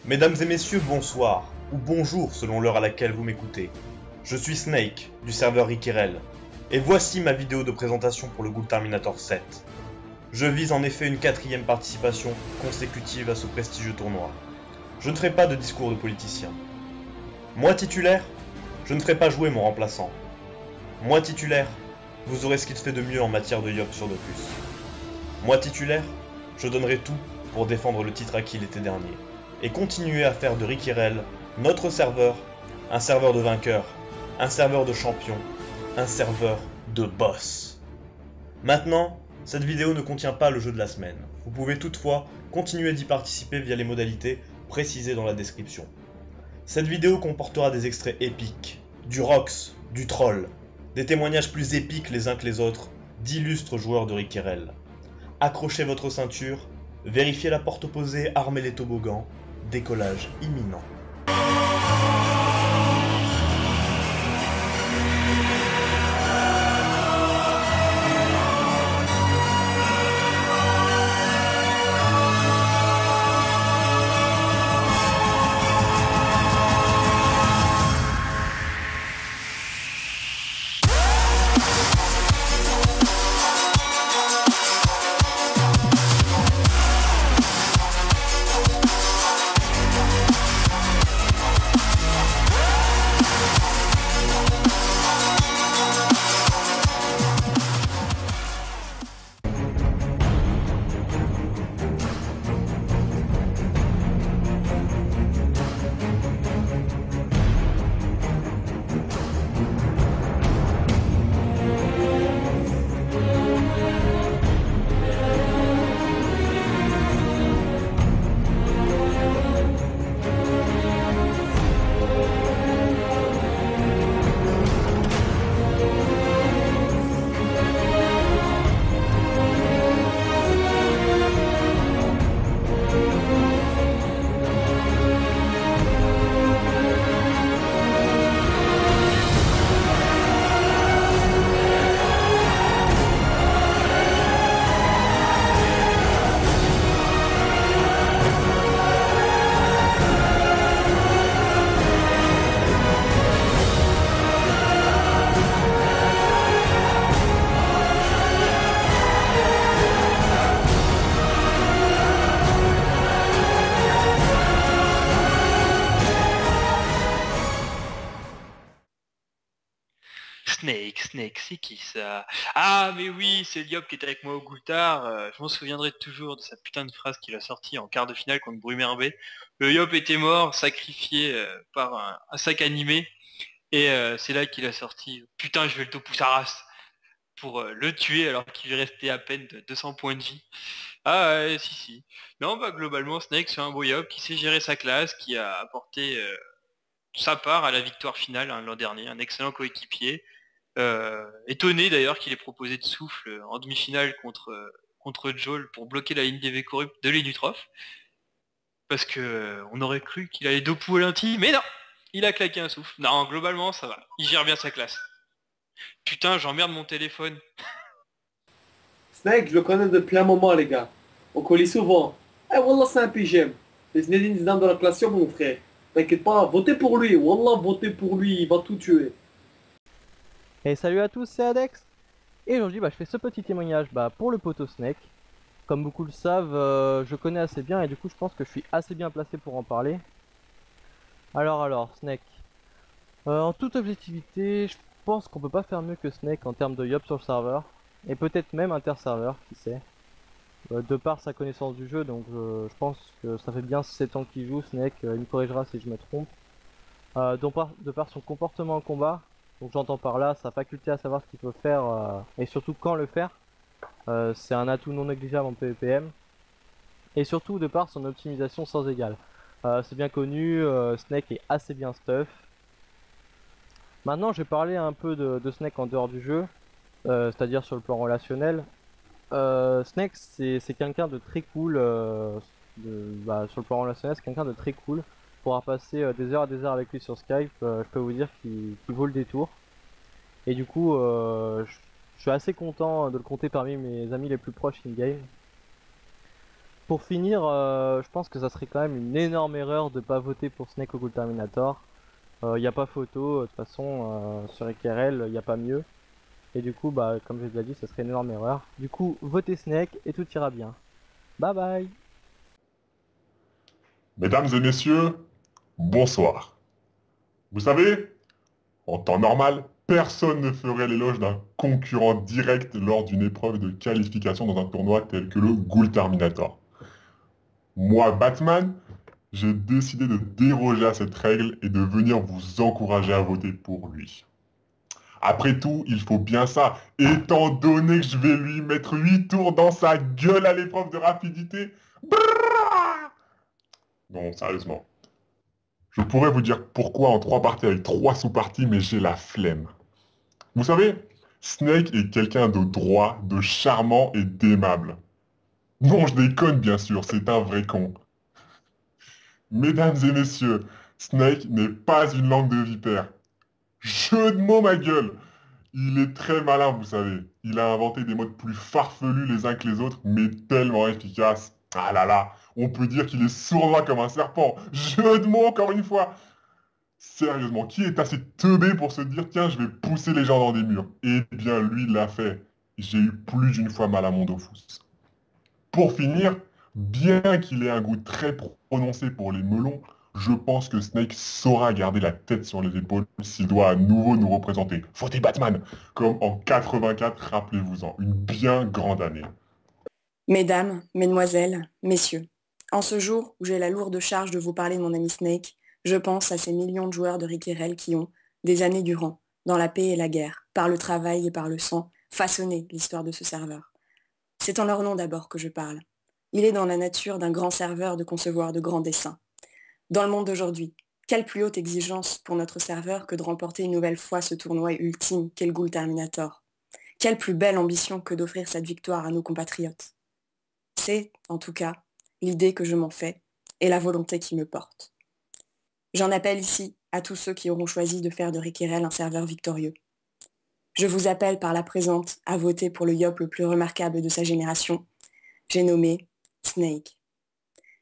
Mesdames et messieurs, bonsoir, ou bonjour selon l'heure à laquelle vous m'écoutez. Je suis Snake, du serveur Rikirel, et voici ma vidéo de présentation pour le Ghoul Terminator 7. Je vise en effet une 4e participation consécutive à ce prestigieux tournoi. Je ne ferai pas de discours de politicien. Moi titulaire, je ne ferai pas jouer mon remplaçant. Moi titulaire, vous aurez ce qu'il fait de mieux en matière de yop sur Dofus. Moi titulaire, je donnerai tout pour défendre le titre acquis l'été dernier, et continuer à faire de Rikirel notre serveur, un serveur de vainqueurs, un serveur de champions, un serveur de boss. Maintenant, cette vidéo ne contient pas le jeu de la semaine. Vous pouvez toutefois continuer d'y participer via les modalités précisées dans la description. Cette vidéo comportera des extraits épiques, du Rox, du Troll, des témoignages plus épiques les uns que les autres, d'illustres joueurs de Rikirel. Accrochez votre ceinture, vérifiez la porte opposée, armez les toboggans, décollage imminent. Snake, c'est qui ça? Ah mais oui, c'est Liop qui était avec moi au Goultard, je m'en souviendrai toujours de sa putain de phrase qu'il a sortie en quart de finale contre Brumaire B. Le Liop était mort, sacrifié par un sac animé, et c'est là qu'il a sorti « Putain, je vais le topu sa race !» pour le tuer alors qu'il lui restait à peine de 200 points de vie. Ah ouais, si. Non, bah globalement, Snake c'est un beau Liop qui sait gérer sa classe, qui a apporté sa part à la victoire finale l'an dernier, un excellent coéquipier. Étonné d'ailleurs qu'il ait proposé de souffle en demi-finale contre Joel pour bloquer la ligne des V corrupts de Lenutrof. Parce que on aurait cru qu'il allait dopou à l'inti, mais non, il a claqué un souffle. Non, globalement ça va, il gère bien sa classe. Putain, j'emmerde mon téléphone. Snake, je le connais depuis un moment, les gars. On colle souvent. Eh, Wallah, c'est un PGM. Les Zinedine Zidane de la classe, mon frère. T'inquiète pas, votez pour lui. Wallah, votez pour lui, il va tout tuer. Et salut à tous, c'est Adex. Et aujourd'hui je fais ce petit témoignage pour le poteau Snake. Comme beaucoup le savent, je connais assez bien et du coup je pense que je suis assez bien placé pour en parler. Alors Snake, en toute objectivité, je pense qu'on peut pas faire mieux que Snake en termes de yop sur le serveur. Et peut-être même inter-serveur, qui sait. De par sa connaissance du jeu, donc je pense que ça fait bien 7 ans qu'il joue. Snake, il me corrigera si je me trompe. De par son comportement en combat, donc j'entends par là sa faculté à savoir ce qu'il faut faire et surtout quand le faire. C'est un atout non négligeable en PvPM. Et surtout de par son optimisation sans égale. C'est bien connu, Snake est assez bien stuff. Maintenant je vais parler un peu de Snake en dehors du jeu, c'est-à-dire sur le plan relationnel. Snake c'est quelqu'un de très cool, sur le plan relationnel c'est quelqu'un de très cool. Pour avoir passé des heures et des heures avec lui sur Skype, je peux vous dire qu'il vaut le détour. Et du coup, je suis assez content de le compter parmi mes amis les plus proches in-game. Pour finir, je pense que ça serait quand même une énorme erreur de pas voter pour Snake au Ghoul Terminator. Il n'y a pas photo, de toute façon, sur XRL, il n'y a pas mieux. Et du coup, bah, comme je l'ai déjà dit, ça serait une énorme erreur. Du coup, votez Snake et tout ira bien. Bye bye. Mesdames et messieurs, bonsoir. Vous savez, en temps normal, personne ne ferait l'éloge d'un concurrent direct lors d'une épreuve de qualification dans un tournoi tel que le Ghoul Terminator. Moi, Batman, j'ai décidé de déroger à cette règle et de venir vous encourager à voter pour lui. Après tout, il faut bien ça, étant donné que je vais lui mettre 8 tours dans sa gueule à l'épreuve de rapidité. Brrrr. Non, sérieusement. Je pourrais vous dire pourquoi en 3 parties avec 3 sous-parties, mais j'ai la flemme. Vous savez, Snake est quelqu'un de droit, de charmant et d'aimable. Non, je déconne bien sûr, c'est un vrai con. Mesdames et messieurs, Snake n'est pas une langue de vipère. Jeu de mots, ma gueule! Il est très malin, vous savez. Il a inventé des modes plus farfelus les uns que les autres, mais tellement efficaces. Ah là là, on peut dire qu'il est sournois comme un serpent. Jeu de mots, encore une fois. Sérieusement, qui est assez teubé pour se dire, tiens, je vais pousser les gens dans des murs? Eh bien, lui, il l'a fait. J'ai eu plus d'une fois mal à mon Dofus. Pour finir, bien qu'il ait un goût très prononcé pour les melons, je pense que Snake saura garder la tête sur les épaules s'il doit à nouveau nous représenter. Votez Batman, comme en 84, rappelez-vous-en, une bien grande année. Mesdames, mesdemoiselles, messieurs, en ce jour où j'ai la lourde charge de vous parler de mon ami Snake, je pense à ces millions de joueurs de Rick qui ont, des années durant, dans la paix et la guerre, par le travail et par le sang, façonné l'histoire de ce serveur. C'est en leur nom d'abord que je parle. Il est dans la nature d'un grand serveur de concevoir de grands desseins. Dans le monde d'aujourd'hui, quelle plus haute exigence pour notre serveur que de remporter une nouvelle fois ce tournoi ultime qu'est le Ghoul Terminator? Quelle plus belle ambition que d'offrir cette victoire à nos compatriotes? C'est, en tout cas, l'idée que je m'en fais et la volonté qui me porte. J'en appelle ici à tous ceux qui auront choisi de faire de Rickérel un serveur victorieux. Je vous appelle par la présente à voter pour le Yop le plus remarquable de sa génération. J'ai nommé Snake.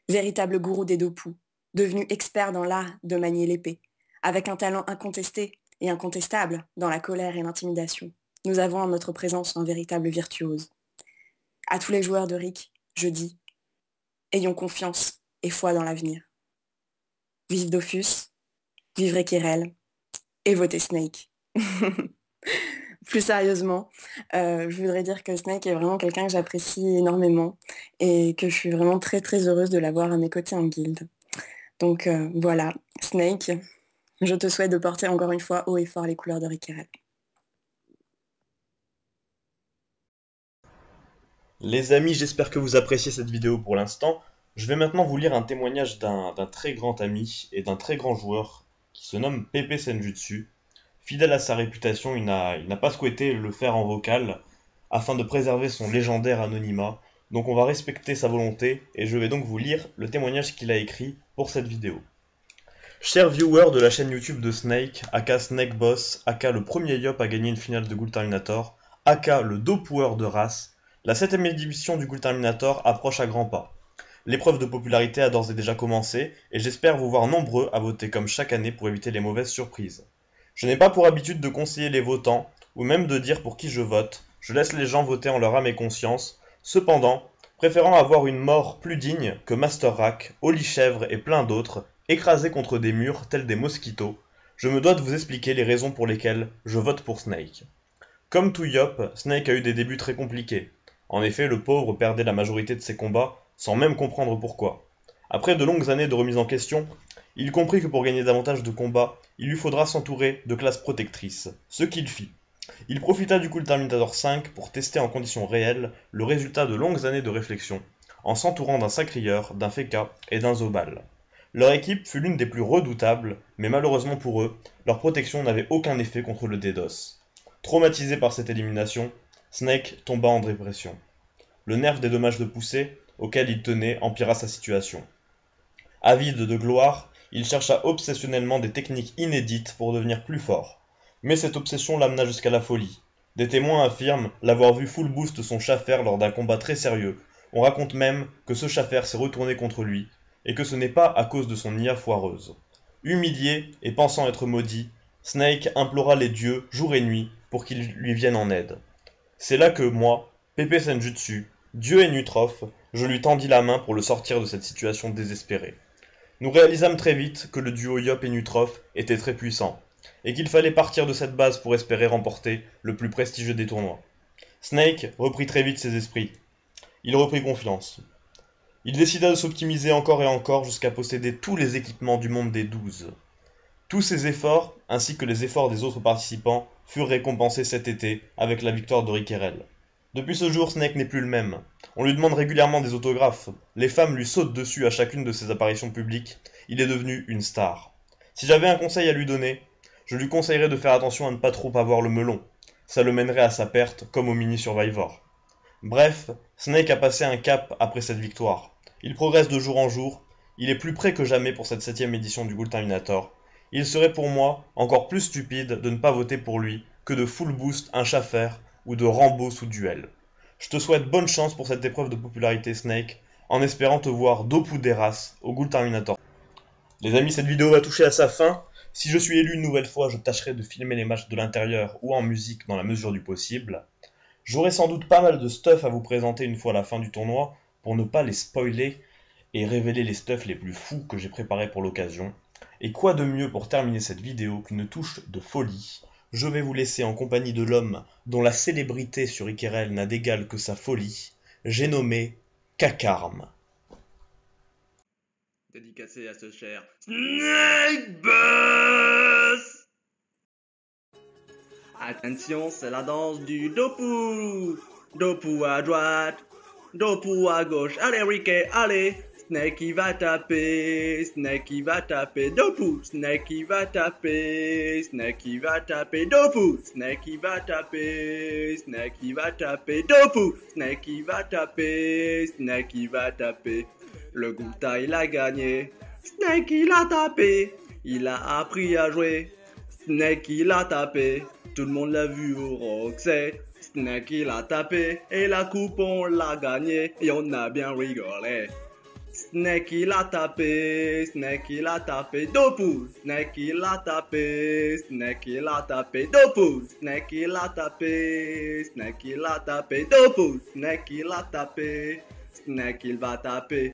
Véritable gourou des Dopu, devenu expert dans l'art de manier l'épée, avec un talent incontesté et incontestable dans la colère et l'intimidation. Nous avons en notre présence un véritable virtuose. À tous les joueurs de Rick, je dis, ayons confiance et foi dans l'avenir. Vive Dofus, vive Rickérel, et votez Snake. Plus sérieusement, je voudrais dire que Snake est vraiment quelqu'un que j'apprécie énormément et que je suis vraiment très très heureuse de l'avoir à mes côtés en guilde. Donc voilà, Snake, je te souhaite de porter encore une fois haut et fort les couleurs de Rickérel. Les amis, j'espère que vous appréciez cette vidéo pour l'instant. Je vais maintenant vous lire un témoignage d'un très grand ami et d'un très grand joueur qui se nomme Pepe Senjutsu. Fidèle à sa réputation, il n'a pas souhaité le faire en vocal afin de préserver son légendaire anonymat. Donc on va respecter sa volonté et je vais donc vous lire le témoignage qu'il a écrit pour cette vidéo. Chers viewers de la chaîne YouTube de Snake, aka Snake Boss, aka le premier Yop à gagner une finale de Ghoul Terminator, aka le Dopueur de race, la 7ème édition du Ghoul Terminator approche à grands pas. L'épreuve de popularité a d'ores et déjà commencé et j'espère vous voir nombreux à voter comme chaque année pour éviter les mauvaises surprises. Je n'ai pas pour habitude de conseiller les votants ou même de dire pour qui je vote, je laisse les gens voter en leur âme et conscience. Cependant, préférant avoir une mort plus digne que Master Rack, Oli Chèvre et plein d'autres, écrasés contre des murs tels des mosquitos, je me dois de vous expliquer les raisons pour lesquelles je vote pour Snake. Comme tout Yop, Snake a eu des débuts très compliqués. En effet, le pauvre perdait la majorité de ses combats sans même comprendre pourquoi. Après de longues années de remise en question, il comprit que pour gagner davantage de combats, il lui faudra s'entourer de classes protectrices, ce qu'il fit. Il profita du Ghoul Terminator 5 pour tester en conditions réelles le résultat de longues années de réflexion, en s'entourant d'un Sacrieur, d'un Feka et d'un Zobal. Leur équipe fut l'une des plus redoutables, mais malheureusement pour eux, leur protection n'avait aucun effet contre le DDoS. Traumatisé par cette élimination, Snake tomba en dépression. Le nerf des dommages de poussée, auquel il tenait, empira sa situation. Avide de gloire, il chercha obsessionnellement des techniques inédites pour devenir plus fort. Mais cette obsession l'amena jusqu'à la folie. Des témoins affirment l'avoir vu full boost son Schaffer lors d'un combat très sérieux, On raconte même que ce Schaffer s'est retourné contre lui, et que ce n'est pas à cause de son IA foireuse. Humilié et pensant être maudit, Snake implora les dieux jour et nuit pour qu'ils lui viennent en aide. C'est là que moi, Pepe Senjutsu, Dieu et Nutrof, je lui tendis la main pour le sortir de cette situation désespérée. Nous réalisâmes très vite que le duo Yop et Nutrof était très puissant, et qu'il fallait partir de cette base pour espérer remporter le plus prestigieux des tournois. Snake reprit très vite ses esprits. Il reprit confiance. Il décida de s'optimiser encore et encore jusqu'à posséder tous les équipements du monde des 12. Tous ses efforts, ainsi que les efforts des autres participants, furent récompensés cet été avec la victoire de Rickerel. Depuis ce jour, Snake n'est plus le même. On lui demande régulièrement des autographes. Les femmes lui sautent dessus à chacune de ses apparitions publiques. Il est devenu une star. Si j'avais un conseil à lui donner, je lui conseillerais de faire attention à ne pas trop avoir le melon. Ça le mènerait à sa perte, comme au Mini Survivor. Bref, Snake a passé un cap après cette victoire. Il progresse de jour en jour. Il est plus près que jamais pour cette 7ème édition du Ghoul Terminator. Il serait pour moi encore plus stupide de ne pas voter pour lui que de full boost un Schaffer ou de Rambo sous duel. Je te souhaite bonne chance pour cette épreuve de popularité Snake, en espérant te voir Dopu Deras au Ghoul Terminator. Les amis, cette vidéo va toucher à sa fin. Si je suis élu une nouvelle fois, je tâcherai de filmer les matchs de l'intérieur ou en musique dans la mesure du possible. J'aurai sans doute pas mal de stuff à vous présenter une fois la fin du tournoi, pour ne pas les spoiler et révéler les stuffs les plus fous que j'ai préparés pour l'occasion. Et quoi de mieux pour terminer cette vidéo qu'une touche de folie. Je vais vous laisser en compagnie de l'homme dont la célébrité sur Rickerel n'a d'égal que sa folie. J'ai nommé Kakarm. Dédicacé à ce cher Snake Boss. Attention, c'est la danse du Dopu. Dopu à droite, Dopu à gauche. Allez Ricky, allez. Snake il va taper, Snake il va taper, Dopu, Snake il va taper, Snake il va taper, Dopu, Snake il va taper, Snake il va taper, Dopu, Snake il va taper, Snake il va taper. Le Gulta il a gagné, Snake il a tapé, il a appris à jouer, Snake il a tapé, tout le monde l'a vu au Roxette. Snake il a tapé, et la coupe on l'a gagnée, et on a bien rigolé. Snake il a tapé, Snake il a tapé, Dopu, Snake il a tapé, Snake il a tapé, Dopu, Snake il a tapé, Snake il a tapé, Dopu, Snake il a tapé, Snake il va taper.